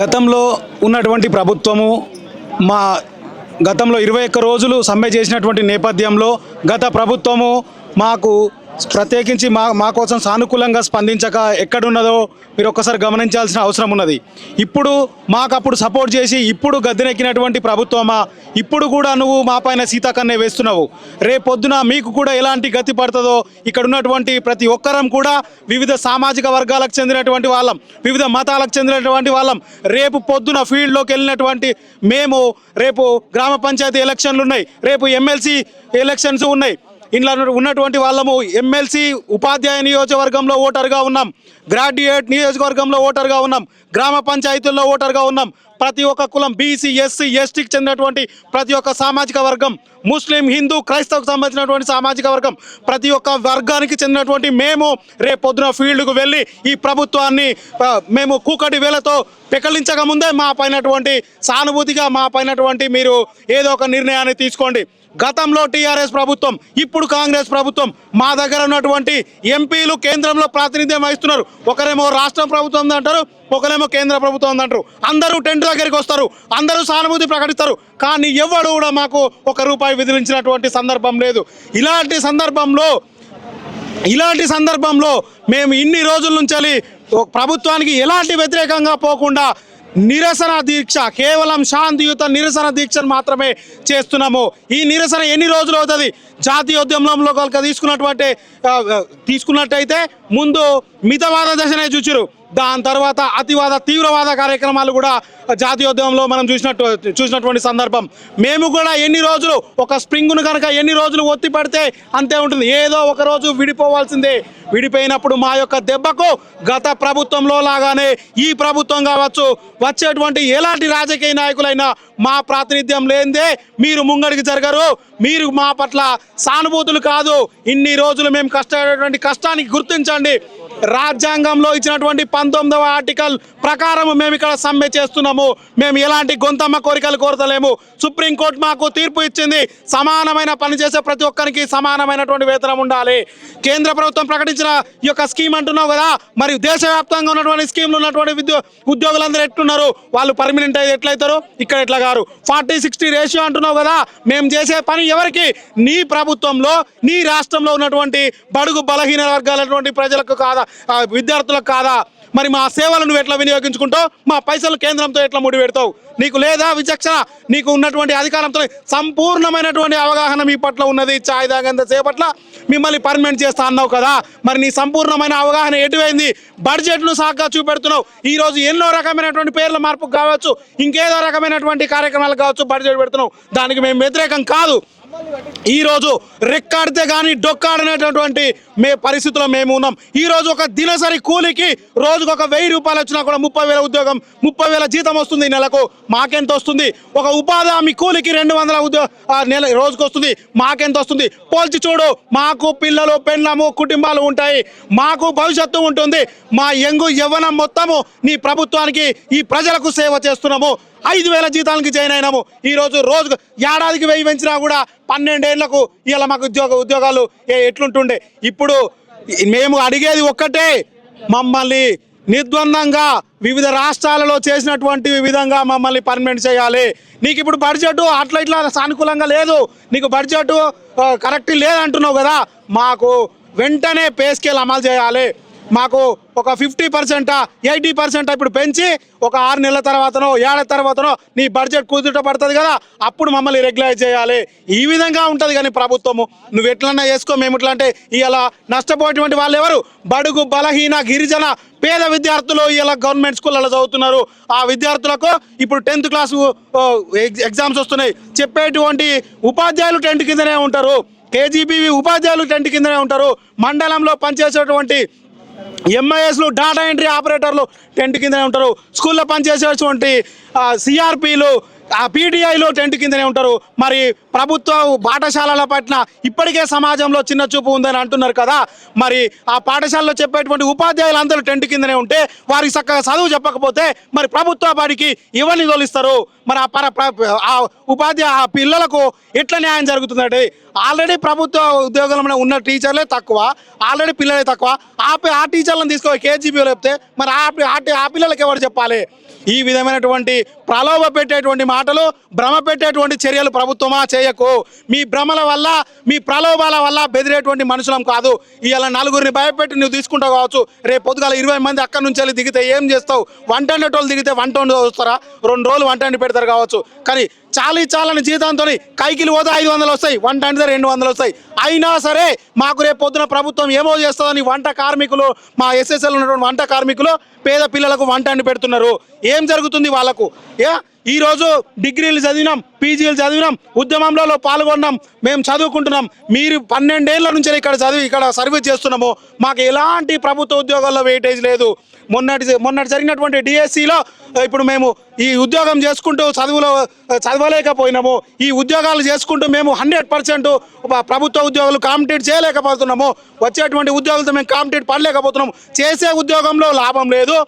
గతంలో ఉన్నటువంటి ప్రభుత్వము మా గతంలో 21 రోజులు సమ్మె చేసినటువంటి నేపథ్యంలో గత ప్రభుత్వము మాకు ప్రత్యేకించి మా కోసం సానుకూలంగా స్పందించక ఎక్కడున్నదో మీరు ఒక్కసారి గమనించాల్సిన అవసరం ఉన్నది. ఇప్పుడు మాకప్పుడు సపోర్ట్ చేసి ఇప్పుడు గద్దెనెక్కినటువంటి ప్రభుత్వమా ఇప్పుడు కూడా నువ్వు మా పైన సీతాకన్నే వేస్తున్నావు. రేపొద్దున మీకు కూడా ఎలాంటి గతి పడుతుందో ఇక్కడ ఉన్నటువంటి ప్రతి ఒక్కరం కూడా వివిధ సామాజిక వర్గాలకు చెందినటువంటి వాళ్ళం, వివిధ మతాలకు చెందినటువంటి వాళ్ళం. రేపు పొద్దున ఫీల్డ్లోకి వెళ్ళినటువంటి మేము రేపు గ్రామ పంచాయతీ ఎలక్షన్లు ఉన్నాయి, రేపు ఎమ్మెల్సీ ఎలక్షన్స్ ఉన్నాయి. ఇంట్లో ఉన్నటువంటి వాళ్ళము ఎమ్మెల్సీ ఉపాధ్యాయ నియోజకవర్గంలో ఓటర్గా ఉన్నాం, గ్రాడ్యుయేట్ నియోజకవర్గంలో ఓటర్గా ఉన్నాం, గ్రామ పంచాయతీల్లో ఓటర్గా ఉన్నాం. ప్రతి ఒక్క కులం బీసీ ఎస్సీ ఎస్టీకి చెందినటువంటి ప్రతి ఒక్క సామాజిక వర్గం, ముస్లిం హిందూ క్రైస్తవుకు సంబంధించినటువంటి సామాజిక వర్గం, ప్రతి ఒక్క వర్గానికి చెందినటువంటి మేము రేపొద్దున ఫీల్డ్కు వెళ్ళి ఈ ప్రభుత్వాన్ని మేము కూకటి వేలతో పెకలించక ముందే మా పైనటువంటి సానుభూతిగా మా పైనటువంటి మీరు ఏదో ఒక నిర్ణయాన్ని తీసుకోండి. గతంలో టీఆర్ఎస్ ప్రభుత్వం, ఇప్పుడు కాంగ్రెస్ ప్రభుత్వం, మా దగ్గర ఉన్నటువంటి ఎంపీలు కేంద్రంలో ప్రాతినిధ్యం వహిస్తున్నారు. ఒకరేమో రాష్ట్ర ప్రభుత్వం అంటారు, ఒకరేమో కేంద్ర ప్రభుత్వం అంటారు. అందరూ టెంట్ దగ్గరికి వస్తారు, అందరూ సానుభూతి ప్రకటిస్తారు, కానీ ఎవడు కూడా మాకు ₹1 విధించినటువంటి సందర్భం లేదు. ఇలాంటి సందర్భంలో మేము ఇన్ని రోజుల నుంచి ప్రభుత్వానికి ఎలాంటి వ్యతిరేకంగా పోకుండా నిరసన దీక్ష, కేవలం శాంతియుత నిరసన దీక్షను మాత్రమే చేస్తున్నాము. ఈ నిరసన ఎన్ని రోజులు అవుతుంది? జాతీయోద్యమంలో కనుక తీసుకున్నట్టయితే ముందు మితవాద దశనే చూచిరు, దాని తర్వాత అతివాద తీవ్రవాద కార్యక్రమాలు కూడా జాతీయోద్యమంలో మనం చూసినటువంటి సందర్భం. మేము కూడా ఎన్ని రోజులు ఒక స్ప్రింగ్ను కనుక ఎన్ని రోజులు ఒత్తి పడితే అంతే ఉంటుంది. ఏదో ఒక రోజు విడిపోవాల్సిందే. విడిపోయినప్పుడు మా యొక్క దెబ్బకు గత ప్రభుత్వంలో లాగానే ఈ ప్రభుత్వం కావచ్చు, వచ్చేటువంటి ఎలాంటి రాజకీయ నాయకులైనా మా ప్రాతినిధ్యం లేనిదే మీరు ముంగడికి జరగరు. మీరు మా పట్ల సానుభూతులు కాదు, ఇన్ని రోజులు మేము కష్టపడేటువంటి కష్టానికి గుర్తించండి. రాజ్యాంగంలో ఇచ్చినటువంటి 19వ ఆర్టికల్ ప్రకారం మేము ఇక్కడ సమ్మె చేస్తున్నాము. మేము ఎలాంటి గొంతమ్మ కోరికలు కోరతలేము. సుప్రీంకోర్టు మాకు తీర్పు ఇచ్చింది, సమానమైన పని చేసే ప్రతి ఒక్కరికి సమానమైనటువంటి వేతనం ఉండాలి. కేంద్ర ప్రభుత్వం ప్రకటించిన ఈ యొక్క స్కీమ్ అంటున్నావు కదా, మరి దేశవ్యాప్తంగా ఉన్నటువంటి స్కీమ్లు ఉన్నటువంటి ఉద్యోగులందరూ ఎట్లున్నారు? వాళ్ళు పర్మనెంట్ అయితే ఎట్లయితారు? ఇక్కడ ఎట్లా గారు 40-60 రేషియో అంటున్నావు కదా, మేము చేసే పని ఎవరికి? నీ ప్రభుత్వంలో నీ రాష్ట్రంలో ఉన్నటువంటి బడుగు బలహీన వర్గాలటువంటి ప్రజలకు కాదా, విద్యార్థులకు కాదా? మరి మా సేవలు నువ్వు ఎట్లా వినియోగించుకుంటావు? మా పైసలు కేంద్రంతో ఎట్లా ముడిపెడతావు? నీకు లేదా విచక్షణ? నీకు ఉన్నటువంటి అధికారంతో సంపూర్ణమైనటువంటి అవగాహన మీ పట్ల ఉన్నది. ఛాయ్ తాగేంత సేపట్ల మిమ్మల్ని పర్మనెంట్ చేస్తా అన్నావు కదా, మరి నీ సంపూర్ణమైన అవగాహన ఎటువైంది? బడ్జెట్ను సాగ్గా చూపెడుతున్నావు. ఈరోజు ఎన్నో రకమైనటువంటి పేర్ల మార్పు కావచ్చు, ఇంకేదో రకమైనటువంటి కార్యక్రమాలు కావచ్చు, బడ్జెట్ పెడుతున్నావు. దానికి మేము వ్యతిరేకం కాదు. ఈరోజు రెక్కాడితే కానీ డొక్కాడనేటటువంటి పరిస్థితిలో మేము ఉన్నాం. ఈరోజు ఒక దినసరి కూలికి రోజుకు ఒక ₹1000 వచ్చినా కూడా 30,000 ఉద్యోగం, 30,000 జీతం వస్తుంది నెలకు. మాకెంత వస్తుంది? ఒక ఉపాధి హామీ కూలికి 200 నెల రోజుకు వస్తుంది, మాకెంత వస్తుంది? పోల్చి చూడు. మాకు పిల్లలు పెళ్ళము కుటుంబాలు ఉంటాయి, మాకు భవిష్యత్తు ఉంటుంది. మా యవ్వనం మొత్తము నీ ప్రభుత్వానికి ఈ ప్రజలకు సేవ చేస్తున్నాము. 5,000 జీతాలకి జాయిన్ అయినాము. ఈరోజు రోజుకు ఏడాదికి 1000 పెంచినా కూడా 12 ఏళ్లకు ఇలా మాకు ఉద్యోగాలు ఎట్లుంటుండే? ఇప్పుడు మేము అడిగేది ఒక్కటే, మమ్మల్ని నిర్ద్వందంగా వివిధ రాష్ట్రాలలో చేసినటువంటి విధంగా మమ్మల్ని పర్మనెంట్ చేయాలి. నీకు ఇప్పుడు బడ్జెట్ అట్లా ఇట్లా సానుకూలంగా లేదు, నీకు బడ్జెట్ కరెక్ట్ లేదంటున్నావు కదా, మాకు వెంటనే పే స్కేల్ అమలు చేయాలి. మాకు ఒక 50% 80% ఇప్పుడు పెంచి ఒక 6 నెలల తర్వాతనో 7 ఏళ్ల తర్వాతనో నీ బడ్జెట్ కుదుట పడుతుంది కదా, అప్పుడు మమ్మల్ని రెగ్యులైజ్ చేయాలి. ఈ విధంగా ఉంటుంది కానీ ప్రభుత్వము నువ్వు ఎట్లన్నా చేసుకో, మేము ఎట్లా అంటే ఇలా నష్టపోయేటువంటి వాళ్ళు ఎవరు? బడుగు బలహీన గిరిజన పేద విద్యార్థులు ఇలా గవర్నమెంట్ స్కూళ్ళలో చదువుతున్నారు. ఆ విద్యార్థులకు ఇప్పుడు 10th క్లాస్ ఎగ్జామ్స్ వస్తున్నాయి. చెప్పేటువంటి ఉపాధ్యాయులు టెంట్ కిందనే ఉంటారు, కేజీబీవి ఉపాధ్యాయులు టెంట్ కిందనే ఉంటారు. మండలంలో పనిచేసేటువంటి ఎంఐఎస్లు డాటా ఎంట్రీ ఆపరేటర్లు టెంట్ కిందనే ఉంటారు. స్కూల్లో పనిచేసేటువంటి సిఆర్పీలు పీటీఐలు టెంట్ కిందనే ఉంటారు. మరి ప్రభుత్వ పాఠశాలల పట్ల ఇప్పటికే సమాజంలో చిన్న చూపు ఉందని అంటున్నారు కదా, మరి ఆ పాఠశాలలో చెప్పేటువంటి ఉపాధ్యాయులు అందరూ టెంట్ కిందనే ఉంటే వారికి చక్కగా చదువు చెప్పకపోతే మరి ప్రభుత్వ బడికి ఎవరిని తోలిస్తారు? మరి ఆ పిల్లలకు ఎట్లా న్యాయం జరుగుతుందంటే ఆల్రెడీ ప్రభుత్వ ఉద్యోగంలో ఉన్న టీచర్లే తక్కువ, ఆల్రెడీ పిల్లలే తక్కువ. ఆ టీచర్లను తీసుకొని కేజీబీలో చెప్తే మరి ఆ పిల్లలకి ఎవరు చెప్పాలి? ఈ విధమైనటువంటి ప్రలోభ పెట్టేటువంటి మాటలు, భ్రమ పెట్టేటువంటి చర్యలు ప్రభుత్వమా చేయకు. మీ భ్రమల వల్ల, మీ ప్రలోభాల వల్ల బెదిరేటువంటి మనుషులం కాదు. ఇవాళ నలుగురిని భయపెట్టి నువ్వు తీసుకుంటావు కావచ్చు, రేపు పొద్దుగాల 20 మంది అక్కడి నుంచి వెళ్ళి దిగితే ఏం చేస్తావు? వంట వండేటోళ్ళు దిగితే వంట వండి వస్తారా? 2 రోజులు వంట వండి పెడతారు కావచ్చు, కానీ చాలని జీతంతో కైకిలు పోతే 500 వస్తాయి, వంట వండితే 200 వస్తాయి. అయినా సరే మాకు రేపు పొద్దున ప్రభుత్వం ఏమో చేస్తుందని వంట కార్మికులు, మా ఎస్ఎస్ఎల్ ఉన్నటువంటి వంట కార్మికులు పేద పిల్లలకు వంట వండి పెడుతున్నారు. ఏం జరుగుతుంది వాళ్ళకు? ఈరోజు డిగ్రీలు చదివినాం, పీజీలు చదివినాం, ఉద్యమంలో పాల్గొన్నాం, మేము చదువుకుంటున్నాం. మీరు 12 ఏళ్ల నుంచి ఇక్కడ సర్వీస్ చేస్తున్నాము. మాకు ఎలాంటి ప్రభుత్వ ఉద్యోగాల్లో వెయిటేజ్ లేదు. మొన్నటి జరిగినటువంటి డిఎస్సిలో ఇప్పుడు మేము ఈ ఉద్యోగం చేసుకుంటూ చదవలేకపోయినాము. ఈ ఉద్యోగాలు చేసుకుంటూ మేము 100% ప్రభుత్వ ఉద్యోగాలు కాంపిటీట్ చేయలేకపోతున్నాము. వచ్చేటువంటి ఉద్యోగాలతో మేము కాంపిటీట్ పడలేకపోతున్నాము. చేసే ఉద్యోగంలో లాభం లేదు,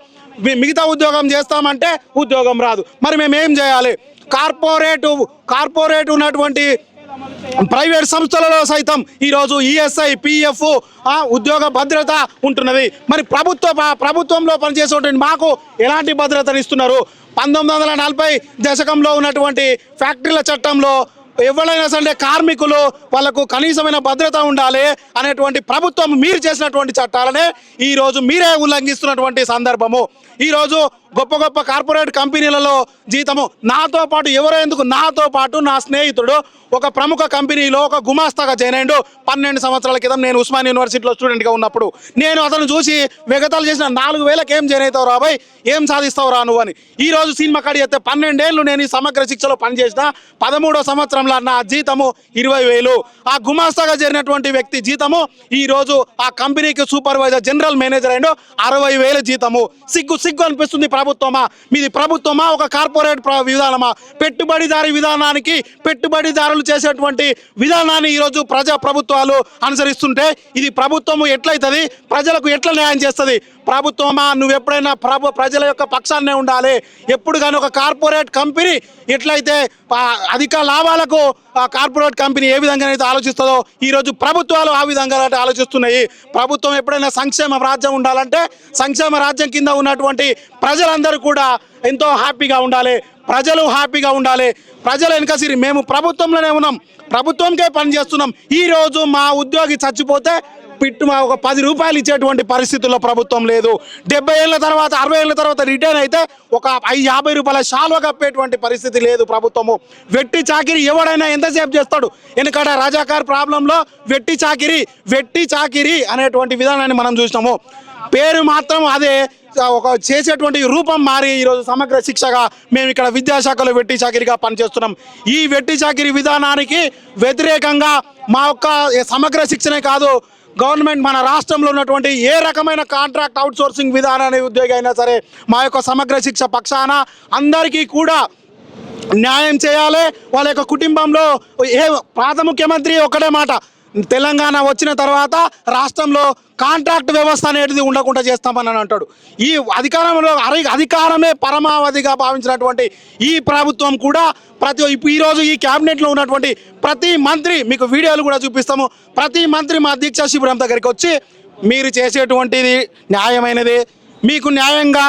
మిగతా ఉద్యోగం చేస్తామంటే ఉద్యోగం రాదు. మరి మేము ఏం చేయాలి? కార్పొరేట్ ఉన్నటువంటి ప్రైవేట్ సంస్థలలో సైతం ఈరోజు ఈఎస్ఐ, పిఎఫ్, ఉద్యోగ భద్రత ఉంటున్నది. మరి ప్రభుత్వంలో పనిచేసేటువంటి మాకు ఎలాంటి భద్రతను ఇస్తున్నారు? 1940 దశకంలో ఉన్నటువంటి ఫ్యాక్టరీల చట్టంలో ఎవరైనా సరే కార్మికులు వాళ్ళకు కనీసమైన భద్రత ఉండాలి అనేటువంటి ప్రభుత్వం మీరు చేసినటువంటి చట్టాలనే ఈరోజు మీరే ఉల్లంఘిస్తున్నటువంటి సందర్భము. ఈరోజు గొప్ప కార్పొరేట్ కంపెనీలలో జీతము నాతో పాటు నా స్నేహితుడు ఒక ప్రముఖ కంపెనీలో ఒక గుమాస్తాగా జాయిన్ అయ్యిండు. 12 సంవత్సరాల క్రితం నేను ఉస్మాన్ యూనివర్సిటీలో స్టూడెంట్గా ఉన్నప్పుడు నేను అతను చూసి వెగతాలు చేసిన, 4000కి ఏం జాయిన్ అవుతావు రాబాయ్, ఏం సాధిస్తావు రా నువ్వు అని. ఈరోజు సినిమా కాడి చేస్తే 12 ఏళ్ళు నేను ఈ సమగ్ర శిక్షలో పనిచేసిన, 13వ సంవత్సరంలో నా జీతము 20,000. ఆ గుమాస్తాగా చేరినటువంటి వ్యక్తి జీతము ఈరోజు ఆ కంపెనీకి సూపర్వైజర్, జనరల్ మేనేజర్ అయ్యిండు, 60,000 జీతము. సిగ్గు అనిపిస్తుంది. మీది ప్రభుత్వమా ఒక కార్పొరేట్ విధానమా? పెట్టుబడిదారీ విధానానికి పెట్టుబడిదారులు చేసేటువంటి విధానాన్ని ఈరోజు ప్రభుత్వాలు అనుసరిస్తుంటే ఇది ప్రభుత్వము ఎట్లయితుంది? ప్రజలకు ఎట్లా న్యాయం చేస్తుంది? ప్రభుత్వమా నువ్వు ఎప్పుడైనా ప్రజల యొక్క పక్షాన్నే ఉండాలి. ఎప్పుడు కానీ ఒక కార్పొరేట్ కంపెనీ ఎట్లయితే అధిక లాభాలకు కార్పొరేట్ కంపెనీ ఏ విధంగా అయితే ఆలోచిస్తుందో ఈరోజు ప్రభుత్వాలు ఆ విధంగా ఆలోచిస్తున్నాయి. ప్రభుత్వం ఎప్పుడైనా సంక్షేమ రాజ్యం ఉండాలంటే సంక్షేమ రాజ్యం కింద ఉన్నటువంటి ప్రజలందరూ కూడా ఎంతో హ్యాపీగా ఉండాలి, ప్రజలు హ్యాపీగా ఉండాలి. ప్రజలు వెనకసిరి మేము ప్రభుత్వంలోనే ఉన్నాం, ప్రభుత్వంకే పని చేస్తున్నాం. ఈరోజు మా ఉద్యోగి చచ్చిపోతే ఒక 10 రూపాయలు ఇచ్చేటువంటి పరిస్థితుల్లో ప్రభుత్వం లేదు. 70 ఏళ్ళ తర్వాత 60 ఏళ్ళ తర్వాత రిటైర్ అయితే ఒక 50 రూపాయల శాల్వ కప్పేటువంటి పరిస్థితి లేదు ప్రభుత్వము. వెట్టి చాకిరి ఎవడైనా ఎంతసేపు చేస్తాడు? ఎందుకంటే రజాకార్ ప్రాబ్లంలో వెట్టి చాకిరి అనేటువంటి విధానాన్ని మనం చూసినాము. పేరు మాత్రం అదే, ఒక చేసేటువంటి రూపం మారి ఈరోజు సమగ్ర శిక్షగా మేము ఇక్కడ విద్యాశాఖలో వెట్టి చాకిరిగా పనిచేస్తున్నాం. ఈ వెట్టి చాకిరి విధానానికి వ్యతిరేకంగా మా యొక్క సమగ్ర శిక్షనే కాదు, గవర్నమెంట్ మన రాష్ట్రంలో ఉన్నటువంటి ఏ రకమైన కాంట్రాక్ట్ అవుట్సోర్సింగ్ విధానాన్ని ఉద్యోగి అయినా సరే మా యొక్క సమగ్ర శిక్ష పక్షాన అందరికీ కూడా న్యాయం చేయాలి. వాళ్ళ యొక్క కుటుంబంలో పాత ముఖ్యమంత్రి ఒకటే మాట, తెలంగాణ వచ్చిన తర్వాత రాష్ట్రంలో కాంట్రాక్ట్ వ్యవస్థ అనేది ఉండకుండా చేస్తామని అంటాడు. ఈ అధికారమే పరమావధిగా భావించినటువంటి ఈ ప్రభుత్వం కూడా ఈరోజు ఈ క్యాబినెట్లో ఉన్నటువంటి ప్రతి మంత్రి, మీకు వీడియోలు కూడా చూపిస్తాము, ప్రతి మంత్రి మా దీక్షా శిబిరం దగ్గరికి వచ్చి మీరు చేసేటువంటిది న్యాయమైనది, మీకు న్యాయంగా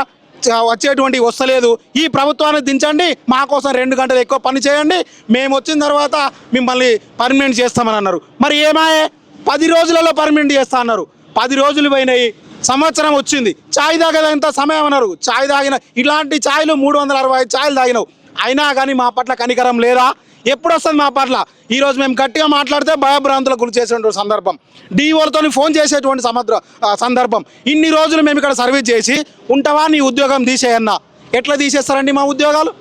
వచ్చేటువంటి వస్తలేదు, ఈ ప్రభుత్వాన్ని దించండి, మా కోసం 2 గంటలు ఎక్కువ పని చేయండి, మేము వచ్చిన తర్వాత మిమ్మల్ని పర్మనెంట్ చేస్తామని అన్నారు. మరి ఏమాయే 10 రోజులలో పర్మనెంట్ చేస్తా అన్నారు. 10 రోజులు పోయినాయి, సంవత్సరం వచ్చింది. ఛాయ్ తాగేదంత సమయం అన్నారు. ఛాయ్ తాగిన ఇలాంటి ఛాయ్లు 365 ఛాయ్లు తాగినావు, అయినా కానీ మా పట్ల కనికరం లేదా? ఎప్పుడు వస్తుంది మా పట్ల? ఈరోజు మేము గట్టిగా మాట్లాడితే భయభ్రాంతులకు గురి చేసేటువంటి సందర్భం, డిఓలతో ఫోన్ చేసేటువంటి సందర్భం. ఇన్ని రోజులు మేము ఇక్కడ సర్వీస్ చేసి ఉంటావా, నీ ఉద్యోగం తీసేయన్నా? ఎట్లా తీసేస్తారండి మా ఉద్యోగాలు?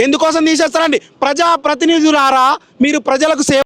ఎందుకోసం తీసేస్తారండి? ప్రజాప్రతినిధులారా, మీరు ప్రజలకు సేవ